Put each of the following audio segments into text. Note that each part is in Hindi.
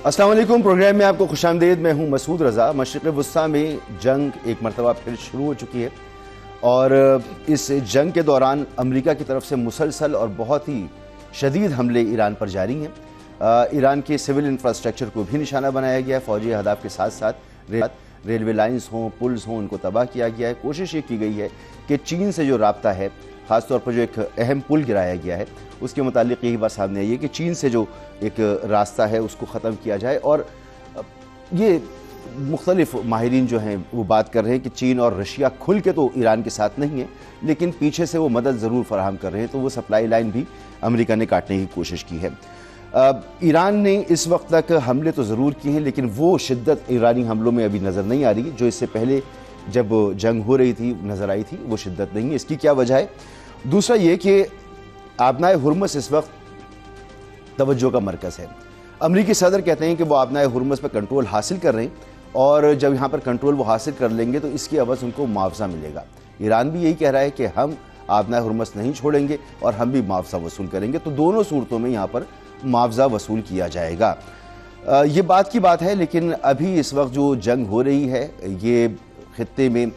अस्सलाम वालेकुम। प्रोग्राम में आपको खुशामदीद। मैं हूं मसूद रज़ा। मशरिक़ वस्ता में जंग एक मरतबा फिर शुरू हो चुकी है और इस जंग के दौरान अमेरिका की तरफ से मुसलसल और बहुत ही शदीद हमले ईरान पर जारी हैं। ईरान के सिविल इंफ्रास्ट्रक्चर को भी निशाना बनाया गया है। फौजी अहदाफ के साथ साथ रेलवे लाइन्स हों, पुल्स हों, उनको तबाह किया गया है। कोशिश ये की गई है कि चीन से जो राब्ता है, ख़ासतौर पर जो एक अहम पुल गिराया गया है, उसके मुतालिक यही बात सामने आई है कि चीन से जो एक रास्ता है उसको ख़त्म किया जाए। और ये मुख्तलिफ माहिरीन जो हैं वो बात कर रहे हैं कि चीन और रशिया खुल के तो ईरान के साथ नहीं है, लेकिन पीछे से वो मदद ज़रूर फराहम कर रहे हैं। तो वो सप्लाई लाइन भी अमेरिका ने काटने की कोशिश की है। ईरान ने इस वक्त तक हमले तो ज़रूर किए हैं, लेकिन वो शिद्दत ईरानी हमलों में अभी नज़र नहीं आ रही जो इससे पहले जब जंग हो रही थी नज़र आई थी। वो शिद्दत नहीं है। इसकी क्या वजह है? दूसरा ये कि आबनाए हुर्मुज़ इस वक्त तवज्जो का मरकज़ है। अमरीकी सदर कहते हैं कि वो आबनाए हुर्मुज़ पर कंट्रोल हासिल कर रहे हैं और जब यहाँ पर कंट्रोल वो हासिल कर लेंगे तो इसकी अवज़ उनको मुआवजा मिलेगा। ईरान भी यही कह रहा है कि हम आबनाए हुर्मुज़ नहीं छोड़ेंगे और हम भी मुआवजा वसूल करेंगे। तो दोनों सूरतों में यहाँ पर मुआवजा वसूल किया जाएगा। ये बात की बात है, लेकिन अभी इस वक्त जो जंग हो रही है ये खित्ते में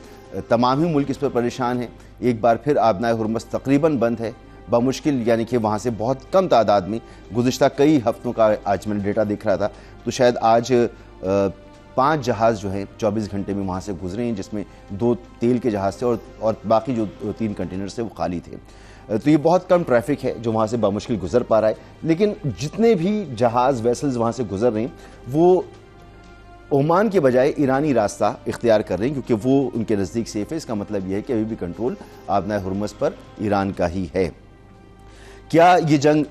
तमाम ही मुल्क इस पर परेशान हैं। एक बार फिर आबनाए हुर्मुज़ तकरीबन बंद है बमुश्किल, यानी कि वहाँ से बहुत कम तादाद में गुज़िश्ता कई हफ्तों का आज मैंने डेटा देख रहा था तो शायद आज 5 जहाज़ जो हैं 24 घंटे में वहाँ से गुजरे हैं, जिसमें 2 तेल के जहाज़ थे और बाकी जो 3 कंटेनर थे वो खाली थे। तो ये बहुत कम ट्रैफिक है जो वहाँ से बामुश्किल गुजर पा रहा है। लेकिन जितने भी जहाज़ वेसल्स वहाँ से गुजर रहे हैं वो ओमान के बजाय ईरानी रास्ता इख्तियार कर रहे हैं क्योंकि वो उनके नज़दीक सेफ है। इसका मतलब यह है कि अभी भी कंट्रोल आबनाए हुर्मुज़ पर ईरान का ही है। क्या ये जंग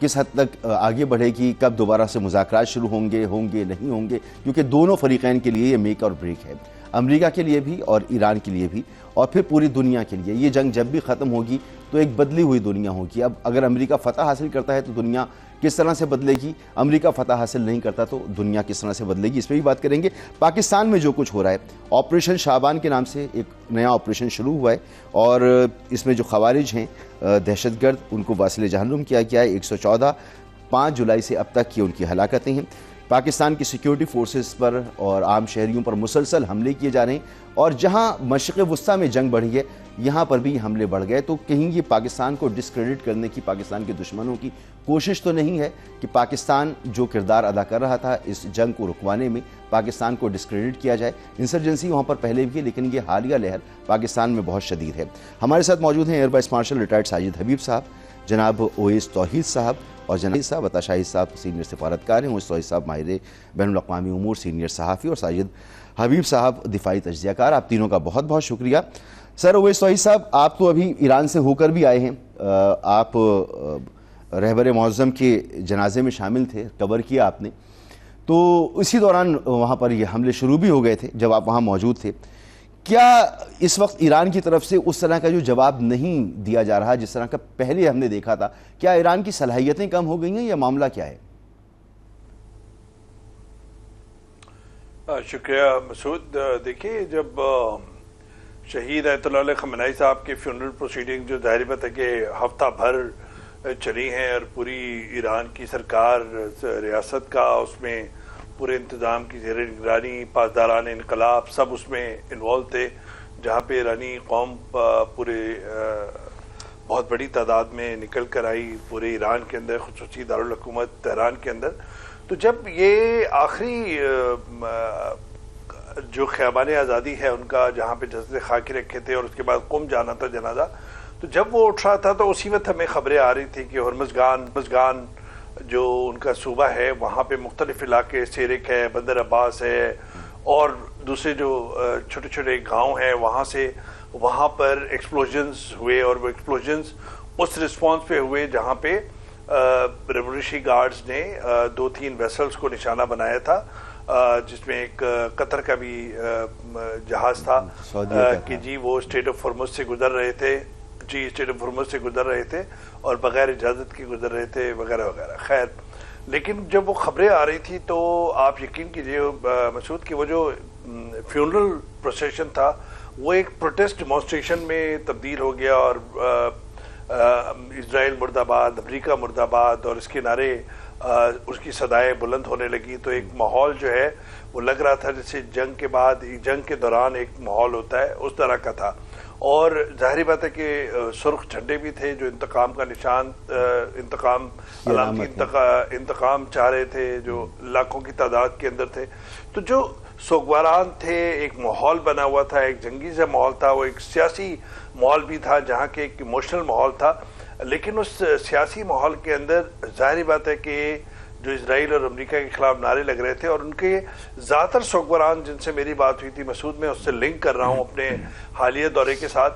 किस हद तक आगे बढ़ेगी, कब दोबारा से मुज़ाकरात शुरू होंगे नहीं होंगे, क्योंकि दोनों फरीक़ैन के लिए ये मेक और ब्रेक है, अमेरिका के लिए भी और ईरान के लिए भी और फिर पूरी दुनिया के लिए। ये जंग जब भी ख़त्म होगी तो एक बदली हुई दुनिया होगी। अब अगर अमेरिका फ़तह हासिल करता है तो दुनिया किस तरह से बदलेगी, अमेरिका फ़तह हासिल नहीं करता तो दुनिया किस तरह से बदलेगी, इस पर भी बात करेंगे। पाकिस्तान में जो कुछ हो रहा है, ऑपरेशन शाबान के नाम से एक नया ऑपरेशन शुरू हुआ है और इसमें जो खवारिज हैं दहशतगर्द, उनको वासिल जहन्नुम किया गया है। 114 5 जुलाई से अब तक की उनकी हलाकतें हैं। पाकिस्तान की सिक्योरिटी फोर्सेस पर और आम शहरियों पर मुसलसल हमले किए जा रहे हैं और जहां मशरिक़ वस्ता में जंग बढ़ी है यहाँ पर भी हमले बढ़ गए। तो कहीं ये पाकिस्तान को डिस्क्रेडिट करने की पाकिस्तान के दुश्मनों की कोशिश तो नहीं है कि पाकिस्तान जो किरदार अदा कर रहा था इस जंग को रुकवाने में, पाकिस्तान को डिस्क्रेडिट किया जाए। इंसर्जेंसी वहाँ पर पहले भी है, लेकिन ये हालिया लहर पाकिस्तान में बहुत शदीद है। हमारे साथ मौजूद हैं air vice marshal retired Sajid Habib साहब, जनाब ओवैस तौहीद साहब और जनाब साहब अता शाहिद साहब सीनियर सिफारतकार हैं। ओवैस तौहीद साहब माहिर बैनुल-अक़वामी उमूर सीनियर सहाफ़ी और साजिद हबीब साहब दिफाई तज्ज़ियाकार। आप तीनों का बहुत बहुत शुक्रिया। सर ओवैस तौहीद साहब, आप तो अभी ईरान से होकर भी आए हैं, आप रहबर मुअज़्ज़म के जनाजे में शामिल थे, कवर किया आपने, तो इसी दौरान वहाँ पर ये हमले शुरू भी हो गए थे जब आप वहाँ मौजूद थे। क्या इस वक्त ईरान की तरफ से उस तरह का जो जवाब नहीं दिया जा रहा जिस तरह का पहले हमने देखा था, क्या ईरान की सलाहियतें कम हो गई हैं या मामला क्या है? शुक्रिया मसूद। देखिए, जब शहीद अयतुल्लाह अली ख़amenei साहब के फ्यूनरल प्रोसीडिंग जो ज़ाहिर बात है कि हफ्ता भर चली हैं और पूरी ईरान की सरकार रियासत का उसमें पूरे इंतज़ाम की ज़ेर निगरानी, पासदारान इनकलाब सब उसमें इन्वॉल्व थे, जहाँ पे ईरानी कौम पूरे बहुत बड़ी तादाद में निकल कर आई पूरे ईरान के अंदर, खुसूसी दारुल हुकूमत तेहरान के अंदर। तो जब ये आखिरी जो ख़याबान आज़ादी है उनका, जहाँ पे जस्द खाकी रखे थे और उसके बाद कुम जाना था जनाजा, तो जब वो उठ रहा था तो उसी वक्त हमें खबरें आ रही थी कि हुर्मुज़गान जो उनका सूबा है वहाँ पे मुख्तलिफ इलाके, सेरिक है, बंदर अब्बास है और दूसरे जो छोटे छोटे गांव हैं वहाँ पर एक्सप्लोजन्स हुए और वो एक्सप्लोजन्स उस रिस्पॉन्स पे हुए जहाँ पे रेवोल्यूशनरी गार्ड्स ने 2-3 वेसल्स को निशाना बनाया था, जिसमें एक कतर का भी जहाज था कि जी वो स्टेट ऑफ हुर्मुज़ से गुजर रहे थे, स्टेट ऑफ हुर्मुज़ से गुजर रहे थे और बगैर इजाज़त के गुजर रहे थे वगैरह वगैरह। खैर, लेकिन जब वो खबरें आ रही थी तो आप यकीन कीजिए मसूद कि वो जो फ्यूनरल प्रोसेशन था वो एक प्रोटेस्ट डेमोन्स्ट्रेशन में तब्दील हो गया और इजराइल मुर्दाबाद, अमेरिका मुर्दाबाद और इसके नारे उसकी सदाएं बुलंद होने लगी, तो एक माहौल जो है वो लग रहा था जैसे जंग के बाद, जंग के दौरान एक माहौल होता है उस तरह का था। और जाहिर बात है कि सुर्ख झंडे भी थे जो इंतकाम का निशान, इंतकाम अलामती इंतकाम चाह रहे थे, जो लाखों की तादाद के अंदर थे। तो जो सोगवारान थे, एक माहौल बना हुआ था, एक जंगी सा माहौल था, वो एक सियासी माहौल भी था जहाँ के एक इमोशनल माहौल था। लेकिन उस सियासी माहौल के अंदर जाहिर बात है कि जो इजराइल और अमेरिका के खिलाफ नारे लग रहे थे, और उनके ज़्यादातर सोगवारान जिनसे मेरी बात हुई थी, मसूद मैं उससे लिंक कर रहा हूँ अपने हालिया दौरे के साथ,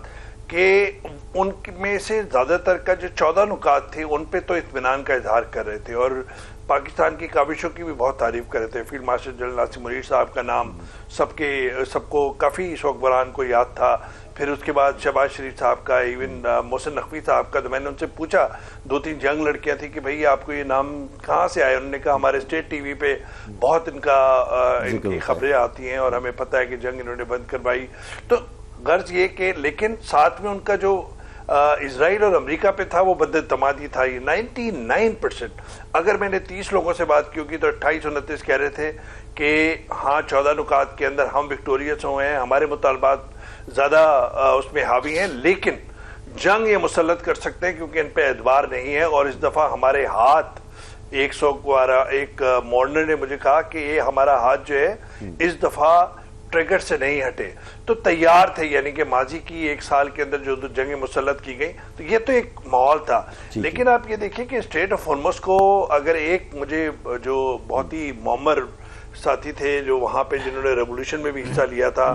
कि उनमें से ज़्यादातर का जो 14 नुकात थे उन पे तो इत्मीनान का इजहार कर रहे थे और पाकिस्तान की काविशों की भी बहुत तारीफ कर रहे थे। Field marshal general Nasir Munir साहब का नाम सबको काफ़ी सोगवारान को याद था। फिर उसके बाद शहबाज शरीफ साहब का, इवन मोहसिन नकवी साहब का। तो मैंने उनसे पूछा, 2-3 यंग लड़कियां थी, कि भाई आपको ये नाम कहाँ से आए? उन्होंने कहा हमारे स्टेट टीवी पे बहुत इनकी खबरें आती हैं और हमें पता है कि जंग इन्होंने बंद करवाई। तो गर्ज ये कि लेकिन साथ में उनका जो इजराइल और अमेरिका पे था वो बदतमादी था। ये 99%। अगर मैंने 30 लोगों से बात की होगी तो 28-29 कह रहे थे कि हाँ 14 नुकात के अंदर हम विक्टोरियस हुए हैं, हमारे मुतालबात ज्यादा उसमें हावी हैं, लेकिन जंग ये मुसल्लत कर सकते हैं क्योंकि इन पे एतबार नहीं है। और इस दफा हमारे हाथ, एक मॉडर्नर ने मुझे कहा कि ये हमारा हाथ जो है इस दफा ट्रिगर से नहीं हटे। तो तैयार थे, यानी कि माजी की 1 साल के अंदर जो जंगें मुसल्लत की गई, तो ये तो एक माहौल था। लेकिन आप ये देखिए कि स्ट्रेट ऑफ हॉर्मुज़ को अगर मुझे जो बहुत ही मोमर साथी थे जो वहां पे जिन्होंने रेवोल्यूशन में भी हिस्सा लिया था,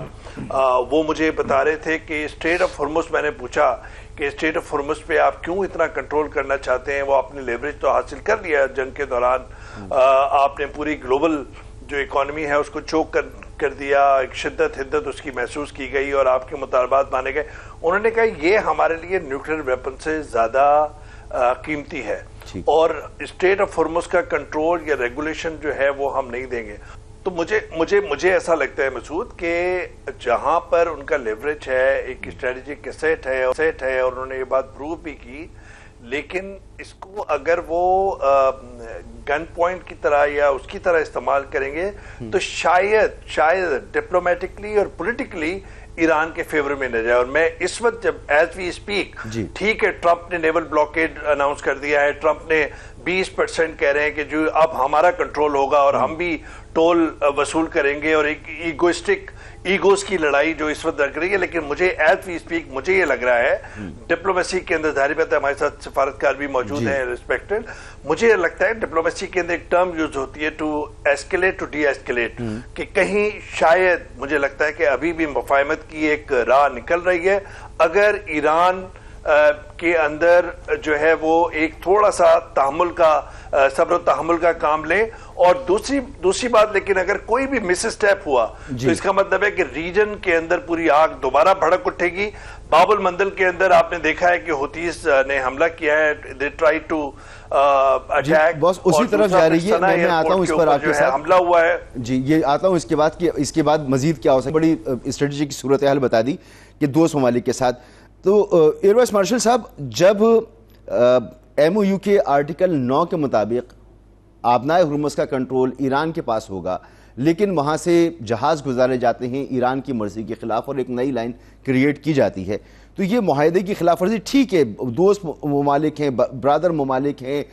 वो मुझे बता रहे थे कि स्ट्रेट ऑफ हॉर्मुज़, मैंने पूछा कि स्ट्रेट ऑफ हॉर्मुज़ पे आप क्यों इतना कंट्रोल करना चाहते हैं? वो आपने लेवरेज तो हासिल कर लिया जंग के दौरान, आपने पूरी ग्लोबल जो इकोनॉमी है उसको चोक कर दिया, एक शिद्दत हिद्दत उसकी महसूस की गई और आपके मुतालबात माने गए। उन्होंने कहा ये हमारे लिए न्यूक्लियर वेपन से ज्यादा कीमती है और स्टेट ऑफ हॉर्मुज़ का कंट्रोल या रेगुलेशन जो है वो हम नहीं देंगे। तो मुझे ऐसा लगता है मसूद कि जहां पर उनका लेवरेज है, एक स्ट्रेटेजिक सेट है और उन्होंने ये बात प्रूव भी की, लेकिन इसको अगर वो गन पॉइंट की तरह या उसकी तरह इस्तेमाल करेंगे तो शायद डिप्लोमेटिकली और पॉलिटिकली ईरान के फेवर में न जाए। और मैं इस वक्त जब एज वी स्पीक, ठीक है ट्रंप ने नेवल ब्लॉकेड अनाउंस कर दिया है, ट्रंप ने 20% कह रहे हैं कि जो अब हमारा कंट्रोल होगा और हम भी टोल वसूल करेंगे, और एक ईगोस की लड़ाई जो इस वक्त लग रही है। लेकिन मुझे एज वी स्पीक मुझे ये लग रहा है डिप्लोमेसी के अंदर, जाहिर बात है हमारे साथ सफारतकार भी मौजूद हैं रिस्पेक्टेड, मुझे लगता है डिप्लोमेसी के अंदर एक टर्म यूज होती है to escalate to deescalate, कि कहीं शायद मुझे लगता है कि अभी भी मुफाहमत की एक राह निकल रही है अगर ईरान के अंदर जो है वो एक थोड़ा सा तहम्मुल का, सब्र तहम्मुल का काम ले। और दूसरी बात, लेकिन अगर कोई भी मिस स्टेप हुआ तो इसका मतलब है कि रीजन के अंदर पूरी आग दोबारा भड़क उठेगी। बाबुल मंदल के अंदर आपने देखा है कि हुतीस ने हमला किया है, दे ट्राई टू अटैक, बस उसी तरफ जा रही है। मैं आता हूं इस पर आपके साथ, हमला हुआ है जी, ये आता हूं इसके बाद मजीद क्या हो सकता है। बड़ी स्ट्रेटजी की सूरत हाल बता दी कि 2 ममालिक के साथ। तो एयर वाइस मार्शल साहब, जब MOU के आर्टिकल 9 के मुताबिक आबनाए हुर्मुज़ का कंट्रोल ईरान के पास होगा, लेकिन वहाँ से जहाज़ गुजारे जाते हैं ईरान की मर्जी के खिलाफ और एक नई लाइन क्रिएट की जाती है, तो ये मुआहदे की खिलाफ वर्जी, ठीक है दोस्त ममालिक हैं, ब्रादर ममालिक हैं,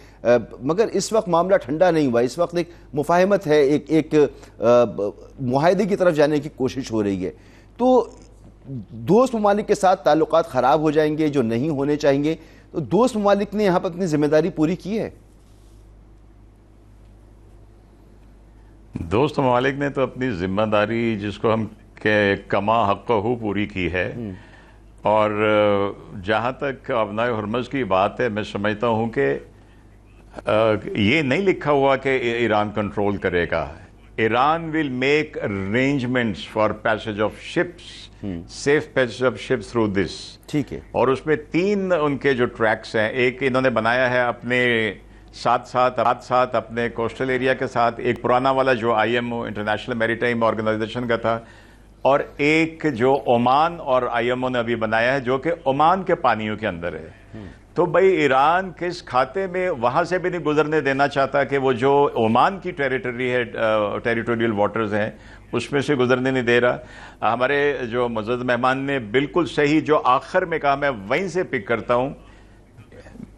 मगर इस वक्त मामला ठंडा नहीं हुआ। इस वक्त एक मुफाहमत है, एक मुआहदे की तरफ जाने की कोशिश हो रही है। तो दोस्त ममालिक के साथ ताल्लुकात ख़राब हो जाएंगे जो नहीं होने चाहिए, तो दोस्त ममालिक ने यहाँ पर अपनी जिम्मेदारी पूरी की है। दोस्त ममालिक ने तो अपनी जिम्मेदारी, जिसको हम कमा हक़्क़हू, पूरी की है। और जहाँ तक आबनाए हुर्मुज़ की बात है, मैं समझता हूँ कि ये नहीं लिखा हुआ कि ईरान कंट्रोल करेगा। Iran will make arrangements for passage of ships, safe passage of ships through this, ठीक है। और उसमें 3 उनके जो ट्रैक्स हैं, एक इन्होंने बनाया है अपने साथ अपने कोस्टल एरिया के साथ, एक पुराना वाला जो IMO इंटरनेशनल मैरीटाइम ऑर्गेनाइजेशन का था, और एक जो ओमान और IMO ने अभी बनाया है जो कि ओमान के पानियों के अंदर है। तो भाई ईरान किस खाते में वहां से भी नहीं गुजरने देना चाहता कि वो जो ओमान की टेरिटरी है, टेरिटोरियल वाटर्स हैं, उसमें से गुजरने नहीं दे रहा। हमारे जो मुअज़्ज़ज़ मेहमान ने बिल्कुल सही जो आखिर में कहा, मैं वहीं से पिक करता हूं।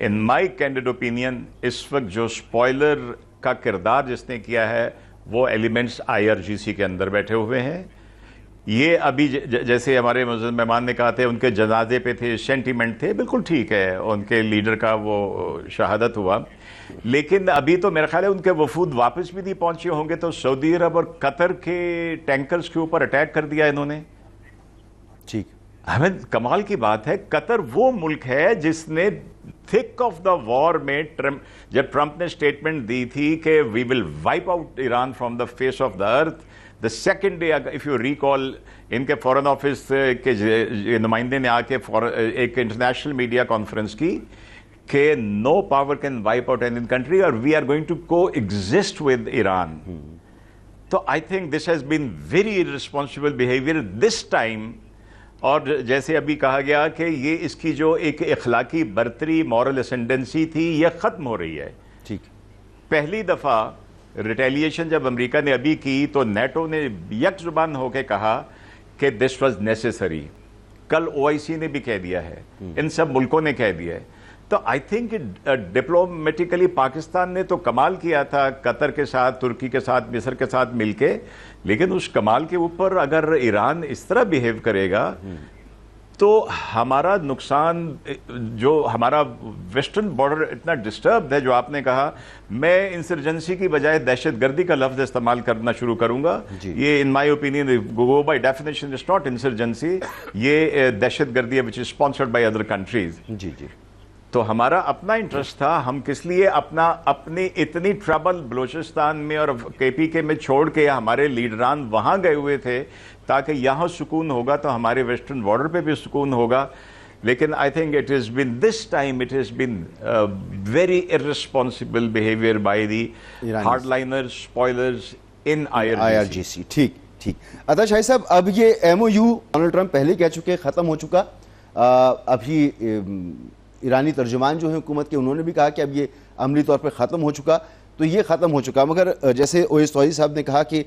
इन माई कैंडिड ओपिनियन इस वक्त जो स्पॉइलर का किरदार जिसने किया है वो एलिमेंट्स IRGC के अंदर बैठे हुए हैं। ये अभी जैसे हमारे मुअज़्ज़ज़ मेहमान ने कहा थे उनके जनाजे पे थे, सेंटीमेंट थे, बिल्कुल ठीक है, उनके लीडर का वो शहादत हुआ, लेकिन अभी तो मेरा ख्याल है उनके वफूद वापस भी नहीं पहुंचे होंगे। तो सऊदी अरब और कतर के टैंकर्स के ऊपर अटैक कर दिया इन्होंने। ठीक, हमें कमाल की बात है, कतर वो मुल्क है जिसने थिक ऑफ द वॉर में जब ट्रंप ने स्टेटमेंट दी थी कि we will wipe out Iran from the face of the earth, the second day, if you recall, इनके फॉरेन ऑफिस के नुमाइंदे ने आके एक इंटरनेशनल मीडिया कॉन्फ्रेंस की कि no power can wipe out any country और we are going to coexist with Iran. तो I think this has been very irresponsible behaviour this time. और जैसे अभी कहा गया कि ये इसकी जो एक इखलाकी बर्तरी, मॉरल असेंडेंसी थी, ये खत्म हो रही है। ठीक, पहली दफा रिटेलिएशन जब अमेरिका ने अभी की तो नेटो ने यक जुबान होकर कहा कि दिस वाज नेसेसरी। कल OIC ने भी कह दिया है, इन सब मुल्कों ने कह दिया है। तो आई थिंक डिप्लोमेटिकली पाकिस्तान ने तो कमाल किया था कतर के साथ, तुर्की के साथ, मिस्र के साथ मिलके, लेकिन उस कमाल के ऊपर अगर ईरान इस तरह बिहेव करेगा तो हमारा नुकसान, जो हमारा वेस्टर्न बॉर्डर इतना डिस्टर्ब है, जो आपने कहा, मैं इंसर्जेंसी की बजाय दहशतगर्दी का लफ्ज इस्तेमाल करना शुरू करूंगा। ये in my opinion go by definition is not insurgency, ये दहशतगर्दी है which is sponsored by other countries. जी जी। तो हमारा अपना इंटरेस्ट था, हम किस लिए अपनी इतनी ट्रबल बलूचिस्तान में और KPK में छोड़ के हमारे लीडरान वहां गए हुए थे ताकि यहां सुकून होगा तो हमारे वेस्टर्न बॉर्डर पे भी सुकून होगा। लेकिन I think it is been this time it is been very irresponsible behaviour by the hardliners, spoilers in IRGC। ठीक ठीक। अता शाही साहब, अब ये MOU डोनाल्ड ट्रंप पहले कह चुके, खत्म हो चुका। अभी ईरानी तर्जुमान जो है हुकूमत के, उन्होंने भी कहा कि अब ये अमली तौर पर ख़त्म हो चुका, तो ये ख़त्म हो चुका। मगर जैसे ओएस तौहीद साहब ने कहा कि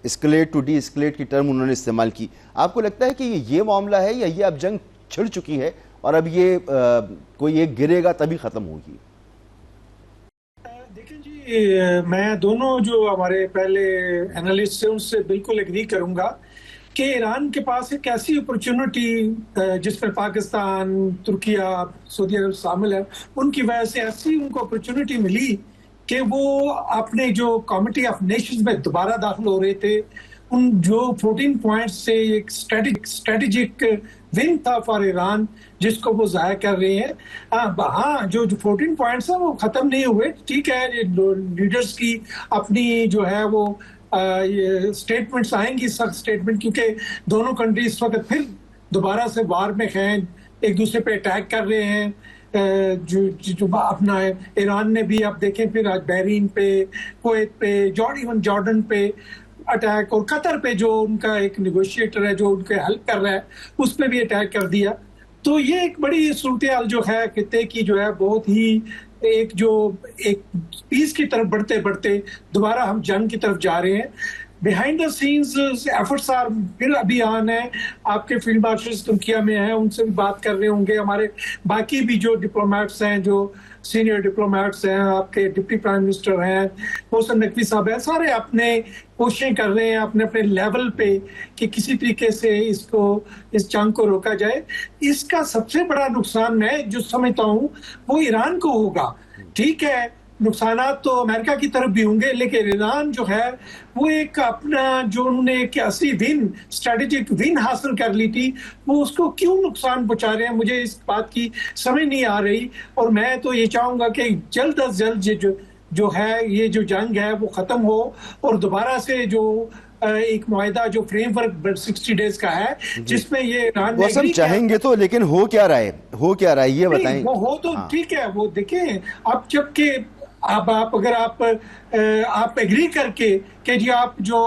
एस्केलेट टू डी एस्केलेट की टर्म उन्होंने इस्तेमाल की, आपको लगता है कि ये मामला है या ये अब जंग छिड़ चुकी है और अब ये कोई एक गिरेगा तभी ख़त्म होगी? देखिए जी, मैं दोनों जो हमारे पहले एनालिस्ट हैं उनसे बिल्कुल एग्री करूंगा कि ईरान के पास एक ऐसी अपॉर्चुनिटी जिसमें पाकिस्तान, तुर्किया, सऊदी अरब शामिल है, उनकी वजह से ऐसी उनको अपॉर्चुनिटी मिली कि वो अपने जो कमिटी ऑफ नेशंस में दोबारा दाखिल हो रहे थे। उन जो 14 पॉइंट्स से एक स्ट्रेटेजिक विन था फॉर ईरान, जिसको वो जाया कर रहे हैं। हाँ, जो 14 पॉइंट्स हैं वो खत्म नहीं हुए, ठीक है। लीडर्स की अपनी जो है वो ये स्टेटमेंट्स आएंगी, सख्त स्टेटमेंट, क्योंकि दोनों कंट्री इस वक्त फिर दोबारा से वार में हैं, एक दूसरे पे अटैक कर रहे हैं। जो अपना ईरान ने भी, आप देखें, फिर आज बहरीन पे, कुवैत पे, इवन जॉर्डन पे अटैक, और कतर पे जो उनका एक नेगोशिएटर है जो उनके हेल्प कर रहा है, उस पर भी अटैक कर दिया। तो ये एक बड़ी सूरत हाल जो है खित्ते की, जो है बहुत ही एक पीस की तरफ बढ़ते बढ़ते दोबारा हम जंग की तरफ जा रहे हैं। Behind the scenes efforts are फिर अभी ऑन है। आपके फील्ड मार्शल्स तुर्किया में हैं, उनसे भी बात कर रहे होंगे। हमारे बाकी भी जो डिप्लोमेट्स हैं, जो सीनियर डिप्लोमेट्स हैं, आपके डिप्टी प्राइम मिनिस्टर हैं, मोहसिन नकवी साहब हैं, सारे अपने कोशिशें कर रहे हैं अपने अपने लेवल पे कि किसी तरीके से इस जंग को रोका जाए। इसका सबसे बड़ा नुकसान मैं जो समझता हूँ वो ईरान को होगा। ठीक है, नुकसानात तो अमेरिका की तरफ भी होंगे, लेकिन ईरान जो है वो एक अपना जो उन्होंने एक असली विन, स्ट्रेटेजिक विन हासिल कर ली थी, वो उसको क्यों नुकसान पहुंचा रहे हैं, मुझे इस बात की समझ नहीं आ रही। और मैं तो ये चाहूंगा कि जल्द अज जल्द जो है ये जो जंग है वो खत्म हो और दोबारा से जो एक मुआहदा जो फ्रेमवर्क 60 डेज का है जिसमें ये ईरान वो सब चाहेंगे तो, लेकिन हो क्या रहा है ये बताएं। वो हो तो ठीक है, वो देखें अब जबकि आप अगर आप एग्री करके कि जी आप जो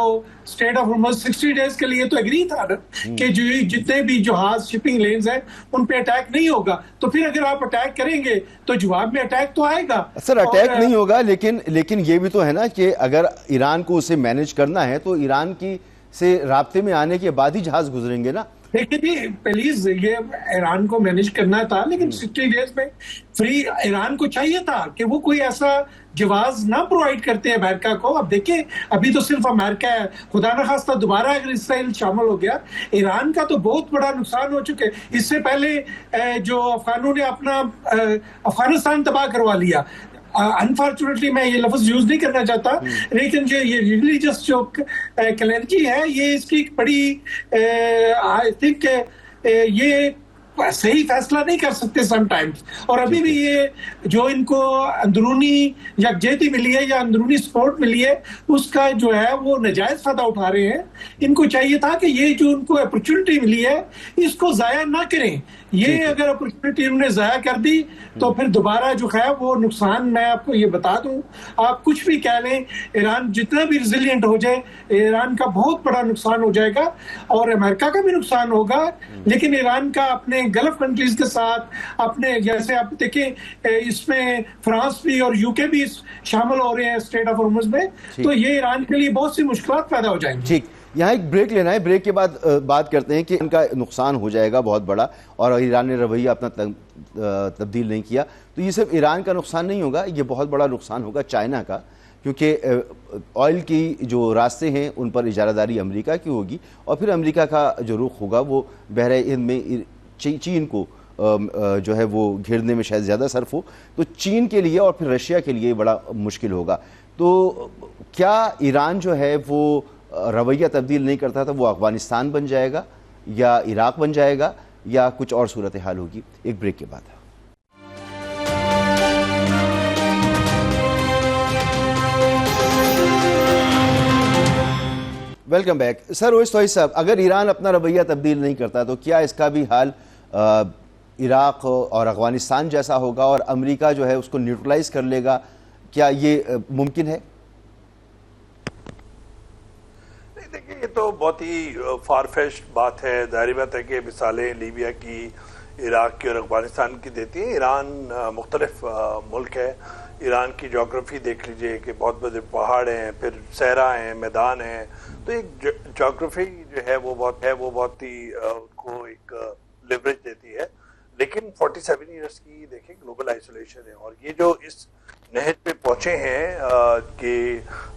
स्टेट ऑफ हॉर्मज़ 60 डेज के लिए तो एग्री था ना कि जो जितने भी जहाज शिपिंग लेन्स हैं उन पे अटैक नहीं होगा, तो फिर अगर आप अटैक करेंगे तो जवाब में अटैक तो आएगा। सर अटैक नहीं होगा, लेकिन ये भी तो है ना कि अगर ईरान को उसे मैनेज करना है तो ईरान की से राब्ते में आने के बाद ही जहाज गुजरेंगे ना। देखिए प्लीज, ये ईरान को मैनेज करना था, लेकिन 60 डेज में फ्री ईरान को चाहिए था कि वो कोई ऐसा जवाब ना प्रोवाइड करते हैं अमेरिका को। अब देखिए अभी तो सिर्फ अमेरिका है, खुदा न खास्ता दोबारा अगर इसराइल शामिल हो गया, ईरान का तो बहुत बड़ा नुकसान हो चुके। इससे पहले जो अफगानों ने अपना अफगानिस्तान तबाह करवा लिया। अनफॉर्चुनेटली मैं ये लफ्ज यूज नहीं करना चाहता, लेकिन जो ये रिलीजियस जो क्लैरिटी है, ये इसकी बड़ी आई थिंक ये सही फैसला नहीं कर सकते समटाइम्स। और अभी भी ये जो इनको अंदरूनी यकजहती मिली है या अंदरूनी सपोर्ट मिली है, उसका जो है वो नाजायज फायदा उठा रहे हैं। इनको चाहिए था कि ये जो उनको अपॉर्चुनिटी मिली है इसको जाया ना करें। ये अगर अपॉर्चुनिटी उन्होंने जाया कर दी तो फिर दोबारा जो है वो नुकसान, मैं आपको ये बता दूं, आप कुछ भी कह लें, ईरान जितना भी रिजिलियंट हो जाए, ईरान का बहुत बड़ा नुकसान हो जाएगा और अमेरिका का भी नुकसान होगा। लेकिन ईरान का अपने गल्फ कंट्रीज के साथ अपने, जैसे आप देखें इसमें फ्रांस भी और यूके भी शामिल हो रहे हैं स्टेट ऑफ हॉर्मज़ में, तो ये ईरान के लिए बहुत सी मुश्किलात पैदा हो जाएंगी। ठीक, यहाँ एक ब्रेक लेना है, ब्रेक के बाद बात करते हैं कि इनका नुकसान हो जाएगा बहुत बड़ा और ईरान ने रवैया अपना तब्दील नहीं किया तो ये सिर्फ ईरान का नुकसान नहीं होगा, ये बहुत बड़ा नुकसान होगा चाइना का, क्योंकि ऑयल की जो रास्ते हैं उन पर इजारादारी अमेरिका की होगी और फिर अमेरिका का जो रुख होगा वो बहरे हिंद में चीन को जो है वो घेरने में शायद ज़्यादा सर्फ हो, तो चीन के लिए और फिर रशिया के लिए बड़ा मुश्किल होगा। तो क्या ईरान जो है वो रवैया तब्दील नहीं करता था, वो अफगानिस्तान बन जाएगा या इराक बन जाएगा या कुछ और सूरत हाल होगी? एक ब्रेक के बाद। Welcome back. सर ओवैस तौहीद साहब, अगर ईरान अपना रवैया तब्दील नहीं करता तो क्या इसका भी हाल इराक और अफगानिस्तान जैसा होगा और अमेरिका जो है उसको न्यूट्रलाइज कर लेगा? क्या ये मुमकिन है? देखिए ये तो बहुत ही फारफेस्ड बात है। जाहिर बात है कि मिसालें लीबिया की, इराक की और अफगानिस्तान की देती है। ईरान मुख्तलिफ मुल्क है। ईरान की जोग्राफी देख लीजिए कि बहुत बड़े पहाड़ हैं, फिर सहरा हैं, मैदान हैं, तो एक जोग्राफी जो है वो बहुत ही उनको एक लिवरेज देती है। लेकिन 47 ईयर्स की देखें ग्लोबल आइसोलेशन है और ये जो इस नहज पे पहुंचे हैं कि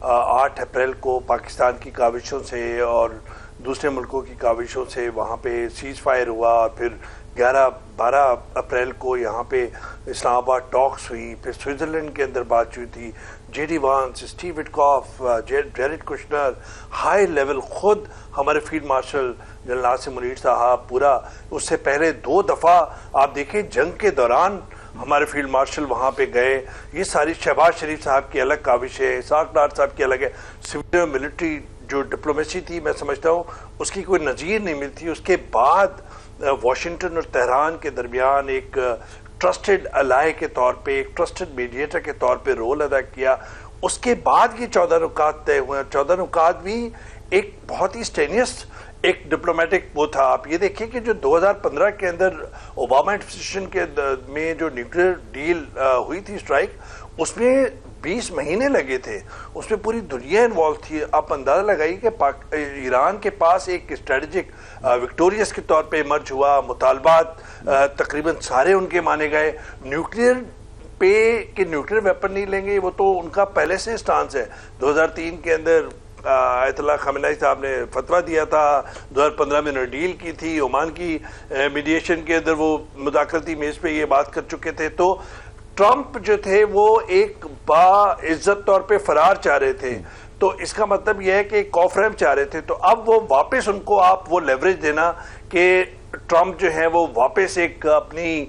8 अप्रैल को पाकिस्तान की काविशों से और दूसरे मुल्कों की काविशों से वहाँ पे सीज फायर हुआ और फिर 11-12 अप्रैल को यहाँ पे इस्लामाबाद टॉक्स हुई, फिर स्विट्जरलैंड के अंदर बात हुई थी। JD Vance, Steve Witkoff, Jared Kushner, high level, खुद हमारे field marshal general Nasir Munir साहब, पूरा उससे पहले 2 दफ़ा आप देखें जंग के दौरान हमारे फील्ड मार्शल वहाँ पे गए। ये सारी शहबाज शरीफ साहब की अलग काविश है, इसाक डार साहब की अलग है। सिविल मिलिट्री जो डिप्लोमेसी थी, मैं समझता हूँ उसकी कोई नज़ीर नहीं मिलती। उसके बाद वाशिंगटन और तेहरान के दरमियान एक ट्रस्टेड अलाय के तौर पे, एक ट्रस्टेड मीडिएटर के तौर पे रोल अदा किया। उसके बाद ये 14 नुकात तय हुए। 14 नुकात भी एक बहुत ही स्टेनियस एक डिप्लोमेटिक वो था। आप ये देखिए कि जो 2015 के अंदर ओबामा एडमिनिस्ट्रेशन के में जो न्यूक्लियर डील हुई थी स्ट्राइक, उसमें 20 महीने लगे थे, उसमें पूरी दुनिया इन्वॉल्व थी। आप अंदाजा लगाइए कि ईरान के पास एक स्ट्रेटेजिक विक्टोरियस के तौर पे इमर्ज हुआ। मुतालबात तकरीबन सारे उनके माने गए। न्यूक्लियर पे कि न्यूक्लियर वेपन नहीं लेंगे, वो तो उनका पहले से स्टांस है। 2003 के अंदर आयतुल्लाह खामेनी साहब ने फतवा दिया था, 2015 में उन्होंने डील की थी, ओमान की मीडिएशन के अंदर वो मुदाखलती मेज पे ये बात कर चुके थे। तो ट्रंप जो थे वो एक बाइज्जत तौर पे फरार चाह रहे थे, तो इसका मतलब यह है कि कॉफ्रेम चाह रहे थे। तो अब वो वापस उनको आप वो लेवरेज देना कि ट्रंप जो है वो वापस एक अपनी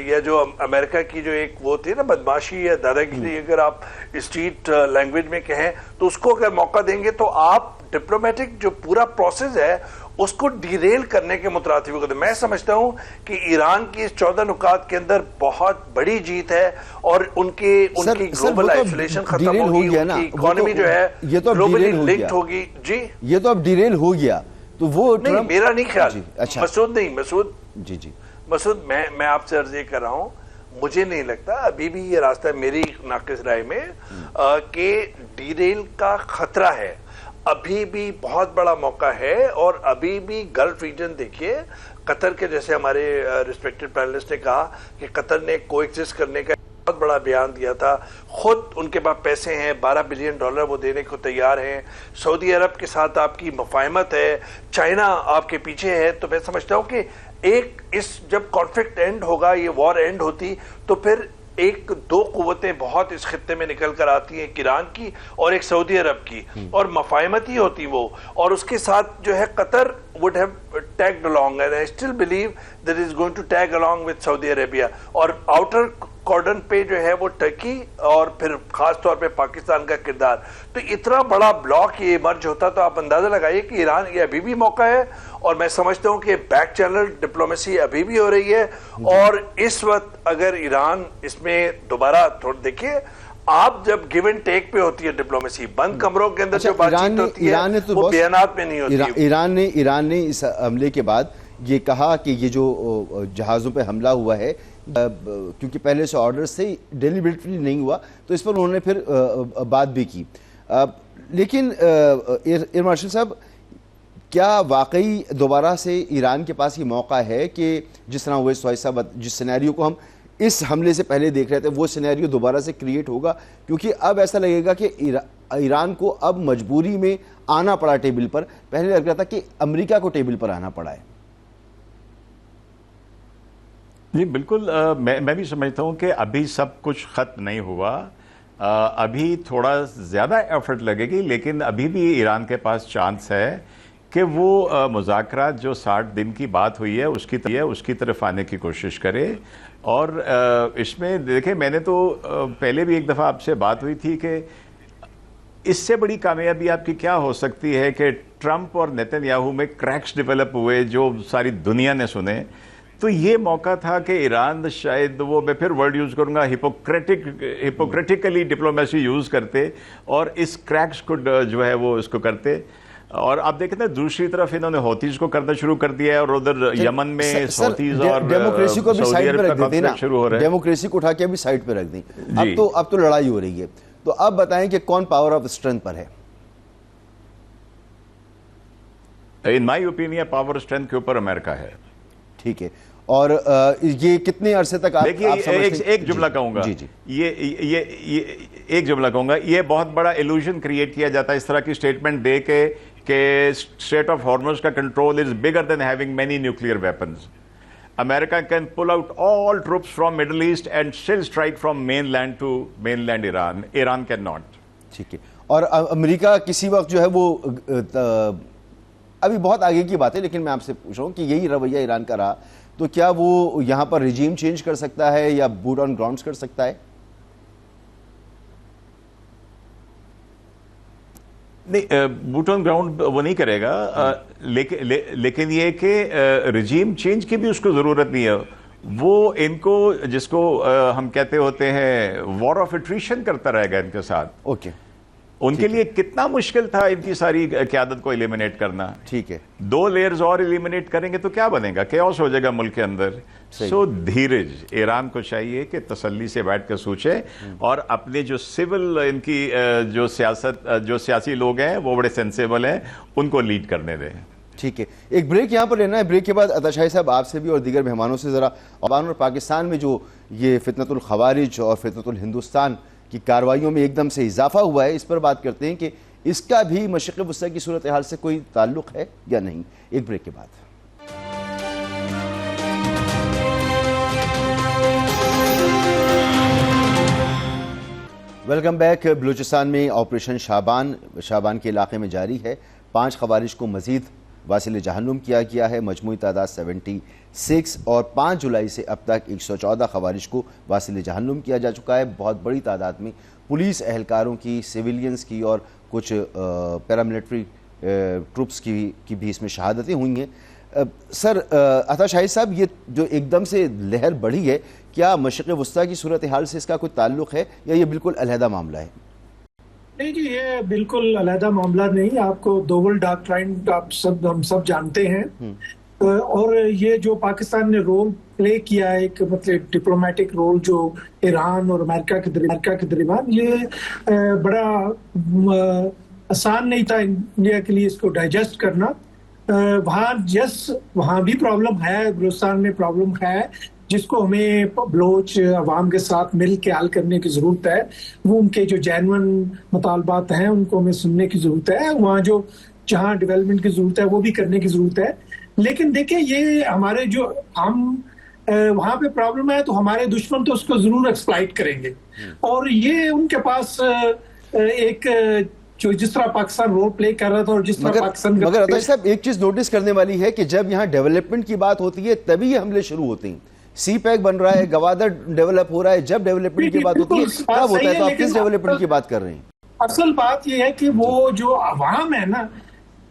या जो अमेरिका की जो एक वो थी ना बदमाशी या दादागिरी, अगर आप स्ट्रीट लैंग्वेज में कहें, तो उसको अगर मौका देंगे तो आप डिप्लोमेटिक जो पूरा प्रोसेस है उसको डिरेल करने के मुतरातिब कदम। मैं समझता हूं कि ईरान की इस 14 नुकात के अंदर बहुत बड़ी जीत है और उनकी ग्लोबल आइसोलेशन खत्म होगी, उनकी इकोनॉमी जो है ग्लोबली लिंक्ड होगी। जी, ये तो अब डिरेल हो गया, तो वो नहीं, मेरा नहीं ख्याल। अच्छा मसूद जी मसूद, मैं आपसे अर्ज ये कर रहा हूं, मुझे नहीं लगता अभी भी ये रास्ता मेरी नाकिस राय में कि डिरेल का खतरा है। अभी भी बहुत बड़ा मौका है और अभी भी गल्फ रीजन देखिए, कतर के जैसे हमारे रिस्पेक्टेड पैनलिस्ट ने कहा कि कतर ने कोएग्जिस्ट करने का बहुत बड़ा बयान दिया था। खुद उनके पास पैसे हैं, $12 बिलियन वो देने को तैयार हैं। सऊदी अरब के साथ आपकी मुफाहमत है, चाइना आपके पीछे है। तो मैं समझता हूं कि जब कॉन्फ्लिक्ट एंड होगा, ये वॉर एंड होती, तो फिर एक दो कुव्वतें बहुत इस खित्ते में निकल कर आती हैं, ईरान की और एक सऊदी अरब की, और मफाहमत ही होती वो। और उसके साथ जो है Qatar would have tagged along and I still believe that is going to tag along with Saudi Arabia। और आउटर कॉर्डन पे जो है वो टर्की और फिर खास तौर पे पाकिस्तान का किरदार। तो इतना बड़ा ब्लॉक ये मर्ज होता, तो आप अंदाजा लगाइए कि ईरान ये अभी भी मौका है। और मैं समझता हूं कि बैक चैनल डिप्लोमेसी अभी भी हो रही है। और इस वक्त अगर ईरान इसमें दोबारा थोड़ा देखिए, आप जब गिव एंड टेक पे होती है डिप्लोमेसी, बंद कमरों के अंदर जो बातचीत होती है तो वो बयानात में नहीं होती। ईरान ने इस हमले के बाद ये कहा कि ये जो जहाज़ों पे हमला हुआ है, क्योंकि पहले से ऑर्डर्स थे, डेलिबरेटली नहीं हुआ, तो इस पर उन्होंने फिर बात भी की। लेकिन एयर मार्शल साहब, क्या वाकई दोबारा से ईरान के पास ये मौका है कि जिस तरह हुए साहब, जिस सिनेरियो को हम इस हमले से पहले देख रहे थे, वो सिनेरियो दोबारा से क्रिएट होगा? क्योंकि अब ऐसा लगेगा कि ईरान को अब मजबूरी में आना पड़ा टेबल पर। पहले लग रहा था कि अमेरिका को टेबल पर आना पड़ा है। जी बिल्कुल, मैं भी समझता हूं कि अभी सब कुछ खत्म नहीं हुआ। अभी थोड़ा ज़्यादा एफर्ट लगेगी, लेकिन अभी भी ईरान के पास चांस है कि वो मुज़ाकरात जो 60 दिन की बात हुई है उसकी तरफ आने की कोशिश करे। और इसमें देखें, मैंने तो पहले भी एक दफ़ा आपसे बात हुई थी कि इससे बड़ी कामयाबी आपकी क्या हो सकती है कि ट्रंप और नेतन्याहू में क्रैक्स डेवलप हुए जो सारी दुनिया ने सुने। तो ये मौका था कि ईरान शायद वो, मैं फिर वर्ड यूज़ करूंगा, हिपोक्रेटिकली डिप्लोमेसी यूज़ करते और इस क्रैक्स को जो है वो इसको करते। और आप देखें ना, दूसरी तरफ इन्होंने हौतीज को करना शुरू कर दिया है और उधर यमन में हौतीज और डेमोक्रेसी को भी साइड पे रख देते ना, शुरू हो रहा है। डेमोक्रेसी को उठा के अभी साइड पे रख दी। अब तो लड़ाई हो रही है। तो अब बताएं कि कौन पावर ऑफ स्ट्रेंथ पर है? इन माई ओपिनियन पावर स्ट्रेंथ के ऊपर अमेरिका है। ठीक है। और ये कितने अरसे तक एक जुमला कहूंगा, ये एक जुमला कहूंगा, ये बहुत बड़ा इल्यूजन क्रिएट किया जाता है इस तरह की स्टेटमेंट दे के स्ट्रेट ऑफ हॉर्मुज़ का control is bigger than having many nuclear weapons. America can pull out all troops from Middle East and still strike from mainland to mainland Iran. Iran cannot. ठीक है। और अमेरिका किसी वक्त जो है वो अभी बहुत आगे की बात है, लेकिन मैं आपसे पूछ रहा हूँ कि यही रवैया ईरान का रहा तो क्या वो यहाँ पर रिजीम चेंज कर सकता है या बूट ऑन ग्राउंड्स कर सकता है? नहीं, बूट ऑन ग्राउंड वो नहीं करेगा, लेकिन ये कि रिजीम चेंज की भी उसको जरूरत नहीं है। वो इनको, जिसको हम कहते होते हैं वॉर ऑफ एट्रिशन, करता रहेगा इनके साथ। ओके। उनके लिए कितना मुश्किल था इनकी सारी क़यादत को एलिमिनेट करना। ठीक है। 2 लेयर्स और एलिमिनेट करेंगे तो क्या बनेगा, कैओस हो जाएगा मुल्क के अंदर। सो धीरज ईरान को चाहिए कि तसल्ली से बैठ कर सोचे और अपने जो सिविल इनकी जो सियासी लोग हैं वो बड़े सेंसेबल हैं, उनको लीड करने दें। ठीक है। एक ब्रेक यहाँ पर लेना है। ब्रेक के बाद अताशाही साहब आपसे भी और दीगर मेहमानों से ज़रा अफगान और पाकिस्तान में जो ये फितनतुल खवारिज और फितनतुल हिंदुस्तान की कार्रवाइयों में एकदम से इजाफा हुआ है, इस पर बात करते हैं कि इसका भी मशरिक़ वस्ता की सूरत हाल से कोई ताल्लुक़ है या नहीं। एक ब्रेक के बाद वेलकम बैक। बलूचिस्तान में ऑपरेशन शाबान के इलाके में जारी है। 5 खवारिज को मजीद वासिल जहन्नुम किया गया है। मजमूई तादाद 76 और 5 जुलाई से अब तक 114 खवारिज को वासिल जहन्नुम किया जा चुका है। बहुत बड़ी तादाद में पुलिस एहलकारों की, सिविलियंस की और कुछ पैरामिलिट्री ट्रुप्स की भी इसमें शहादतें हुई हैं। सर अता शाहिद साहब, ये जो एकदम से लहर बढ़ी है, क्या मशरिक़ वस्ता की सूरत हाल से इसका कोई ताल्लुक़ है या ये बिल्कुल अलहदा मामला है? नहीं जी, ये बिल्कुल अलहदा मामला नहीं। आपको दोवल डॉक्ट्राइन हम सब जानते हैं। और ये जो पाकिस्तान ने रोल प्ले किया है, एक मतलब डिप्लोमेटिक रोल जो ईरान और अमेरिका के दरमियान, ये बड़ा आसान नहीं था इंडिया के लिए इसको डाइजेस्ट करना। वहाँ भी प्रॉब्लम है, बलूचिस्तान में प्रॉब्लम है, जिसको हमें बलोच अवाम के साथ मिल के हल करने की ज़रूरत है। वो उनके जो जेन्युइन मुतालबात हैं उनको हमें सुनने की ज़रूरत है। वहाँ जहाँ डेवलपमेंट की ज़रूरत है वो भी करने की ज़रूरत है। लेकिन देखिए, ये हमारे जो हम वहाँ पे प्रॉब्लम है तो हमारे दुश्मन तो उसको ज़रूर एक्सप्लॉइट करेंगे। और ये उनके पास एक जो जिस तरह पाकिस्तान रोल प्ले कर रहा था और जिस तरह पाकिस्तान, मगर अता साहब एक चीज़ नोटिस करने वाली है कि जब यहाँ डेवलपमेंट की बात होती है तभी ये हमले शुरू होते हैं। सी पैक बन रहा है, गवादर डेवलप हो रहा है, जब डेवलपमेंट की बात होती है तब होता है। तो आप किस डेवलपमेंट की बात कर रहे हैं? असल बात यह है कि वो जो अवाम है ना,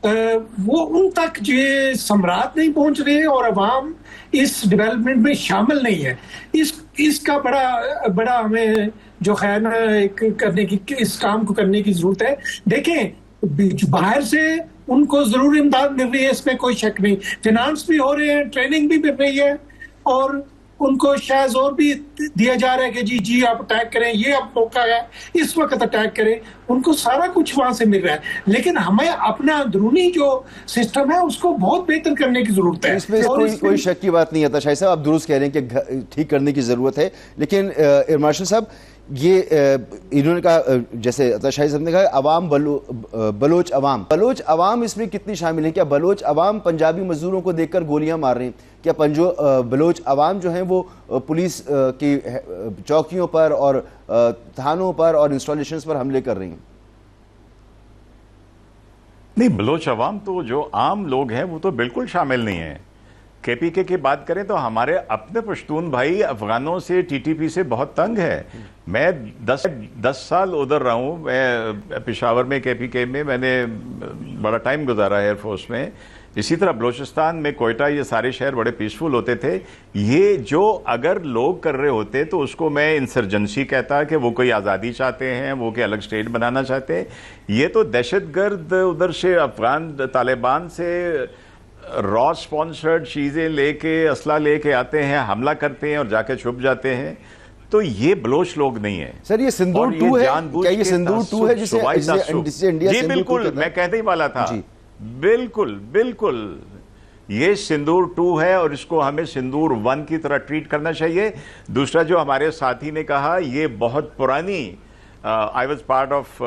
वो उन तक ये सम्राट नहीं पहुंच रहे और अवाम इस डेवलपमेंट में शामिल नहीं है। इसका बड़ा हमें जो है ना इस काम को करने की जरूरत है। देखें, बाहर से उनको जरूर इमदाद मिल रही है, इसमें कोई शक नहीं। फाइनेंस भी हो रहे हैं, ट्रेनिंग भी मिल रही है और उनको शायद और भी दिया जा रहा है कि जी आप अटैक करें, ये अब मौका है, इस वक्त अटैक करें। उनको सारा कुछ वहां से मिल रहा है, लेकिन हमें अपना अंदरूनी जो सिस्टम है उसको बहुत बेहतर करने की जरूरत है। इसमें कोई शक की बात नहीं है। शाहिद साहब, आप दुरुस्त कह रहे हैं कि ठीक करने की जरूरत है, लेकिन एयर मार्शल साहब, ये इन्होंने कहा, जैसे अता शाहिद साहब ने कहा, अवाम बलोच अवाम इसमें कितनी शामिल है? क्या बलोच अवाम पंजाबी मजदूरों को देखकर गोलियां मार रहे हैं? क्या बलोच अवाम जो हैं वो पुलिस की चौकियों पर और थानों पर और इंस्टॉलेशंस पर हमले कर रही हैं? नहीं, बलोच अवाम तो जो आम लोग हैं वो तो बिल्कुल शामिल नहीं है। केपीके की बात करें तो हमारे अपने पश्तून भाई अफगानों से, टीटीपी से बहुत तंग है। मैं 10 साल उधर रहा हूँ। मैं पेशावर में केपीके में मैंने बड़ा टाइम गुजारा है एयरफोर्स में। इसी तरह बलूचिस्तान में कोयटा, ये सारे शहर बड़े पीसफुल होते थे। ये जो अगर लोग कर रहे होते तो उसको मैं इंसर्जेंसी कहता कि वो कोई आज़ादी चाहते हैं, वो कोई अलग स्टेट बनाना चाहते हैं। ये तो दहशतगर्द उधर से अफगान तालिबान से रॉ स्पॉन्सर्ड चीज़ें लेके, असला लेके आते हैं, हमला करते हैं और जाके छुप जाते हैं। तो ये बलोच लोग नहीं है सर। ये सिंदूर 2 है क्या? ये सिंदूर 2 है जिसे इंडिया जी बिल्कुल, मैं कहते ही वाला था। बिल्कुल ये सिंदूर 2 है और इसको हमें सिंदूर 1 की तरह ट्रीट करना चाहिए। दूसरा, जो हमारे साथी ने कहा, ये बहुत पुरानी, आई वॉज पार्ट ऑफ,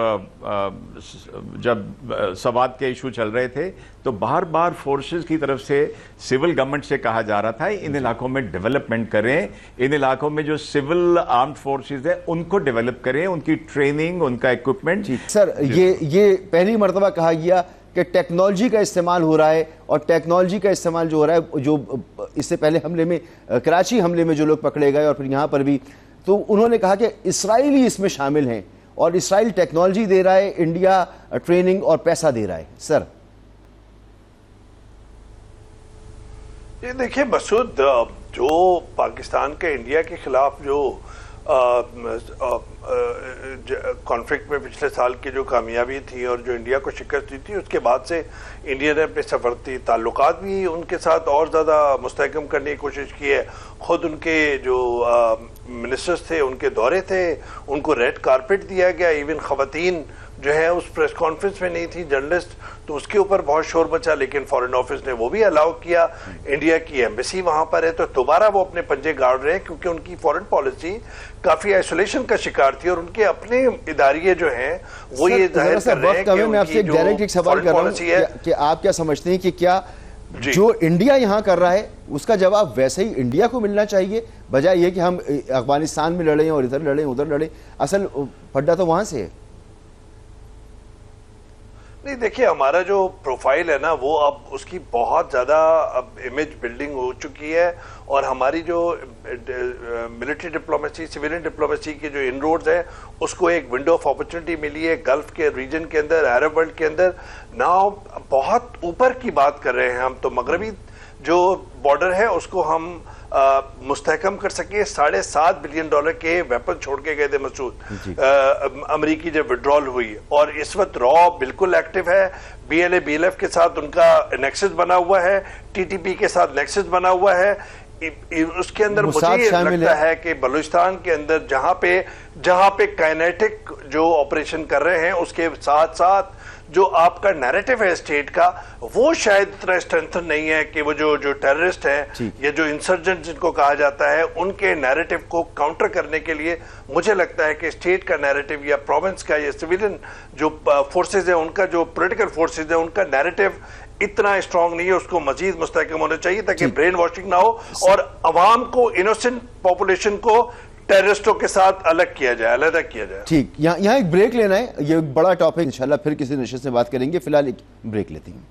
जब सवाद के इशू चल रहे थे तो बार बार फोर्सेस की तरफ से सिविल गवर्नमेंट से कहा जा रहा था इन इलाकों में डेवलपमेंट करें, इन इलाकों में जो सिविल आर्म्ड फोर्सेस है उनको डेवलप करें, उनकी ट्रेनिंग, उनका इक्विपमेंट। सर, ये पहली मरतबा कहा गया कि टेक्नोलॉजी का इस्तेमाल हो रहा है, और टेक्नोलॉजी का इस्तेमाल जो हो रहा है, जो इससे पहले हमले में, कराची हमले में जो लोग पकड़े गए और फिर यहाँ पर भी, तो उन्होंने कहा कि इसराइल ही इसमें शामिल हैं और इसराइल टेक्नोलॉजी दे रहा है, इंडिया ट्रेनिंग और पैसा दे रहा है। सर, ये देखिए मसूद, जो पाकिस्तान के इंडिया के खिलाफ जो कॉन्फ्लिक्ट में पिछले साल की जो कामयाबी थी और जो इंडिया को शिकस्त दी थी, उसके बाद से इंडिया ने अपने सफरती ताल्लुकात भी उनके साथ और ज़्यादा मुस्तहकम करने की कोशिश की है। खुद उनके जो मिनिस्टर्स थे, उनके दौरे थे, उनको रेड कारपेट दिया गया। इवन खवातीन जो है उस प्रेस कॉन्फ्रेंस में नहीं थी, जर्नलिस्ट, तो उसके ऊपर बहुत शोर मचा, लेकिन फॉरेन ऑफिस ने वो भी अलाउ किया। इंडिया की एम्बेसी वहां पर है, तो दोबारा वो अपने पंजे गाड़ रहे हैं, क्योंकि उनकी फॉरेन पॉलिसी काफी आइसोलेशन का शिकार थी और उनके अपने इदारिये जो हैं वो ये जाहिर कर रहे हैं कि मैं आपसे डायरेक्ट एक सवाल कर रहा हूं कि आप क्या समझते हैं कि क्या जो इंडिया यहां कर रहा है उसका जवाब वैसे ही इंडिया को मिलना चाहिए, बजाय ये कि हम अफगानिस्तान में लड़ें और इधर लड़ें उधर लड़ें? असल फड्डा तो वहां से है। नहीं, देखिए हमारा जो प्रोफाइल है ना वो अब उसकी बहुत ज़्यादा अब इमेज बिल्डिंग हो चुकी है, और हमारी जो मिलिट्री डिप्लोमेसी, सिविलियन डिप्लोमेसी के जो इनरोड्स हैं उसको एक विंडो ऑफ अपॉर्चुनिटी मिली है गल्फ के रीजन के अंदर, अरब वर्ल्ड के अंदर। नाउ बहुत ऊपर की बात कर रहे हैं हम, तो मगरबी जो बॉर्डर है उसको हम मुस्तहकम कर सके। $7.5 बिलियन के वेपन छोड़ के गए थे मसूद अमरीकी जब विड्रॉल हुई, और इस वक्त रॉ बिल्कुल एक्टिव है। BLA BLF के साथ उनका नेक्सस बना हुआ है, TTP के साथ नेक्सस बना हुआ है। उसके अंदर मुझे ये लगता है कि बलूचिस्तान के अंदर जहां पे काइनेटिक जो ऑपरेशन कर रहे हैं उसके साथ साथ जो आपका नैरेटिव है स्टेट का, वो शायद इतना स्ट्रेंथन नहीं है कि वो जो टेररिस्ट हैं या जो इंसर्जेंट जिनको कहा जाता है उनके नैरेटिव को काउंटर करने के लिए मुझे लगता है कि स्टेट का नैरेटिव या प्रोविंस का या सिविलियन जो फोर्सेज है उनका, जो पॉलिटिकल फोर्सेज है उनका नैरेटिव इतना स्ट्रांग नहीं है। उसको मजीद मुस्तहकम होना चाहिए ताकि ब्रेन वॉशिंग ना हो और अवाम को, इनोसेंट पॉपुलेशन को टेररिस्टों के साथ अलग किया जाए, अलग किया जाए। ठीक, यहाँ एक ब्रेक लेना है, ये एक बड़ा टॉपिक, इंशाल्लाह फिर किसी नशिस्त में बात करेंगे। फिलहाल एक ब्रेक लेते हैं।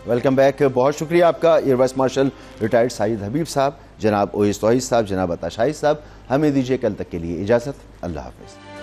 वेलकम बैक, बहुत शुक्रिया आपका air vice marshal retired Sahid Habib साहब, जनाब ओएस तौहीद साहब, जनाब अता शाहिद साहब। हमें दीजिए कल तक के लिए इजाजत। अल्लाह हाफिज।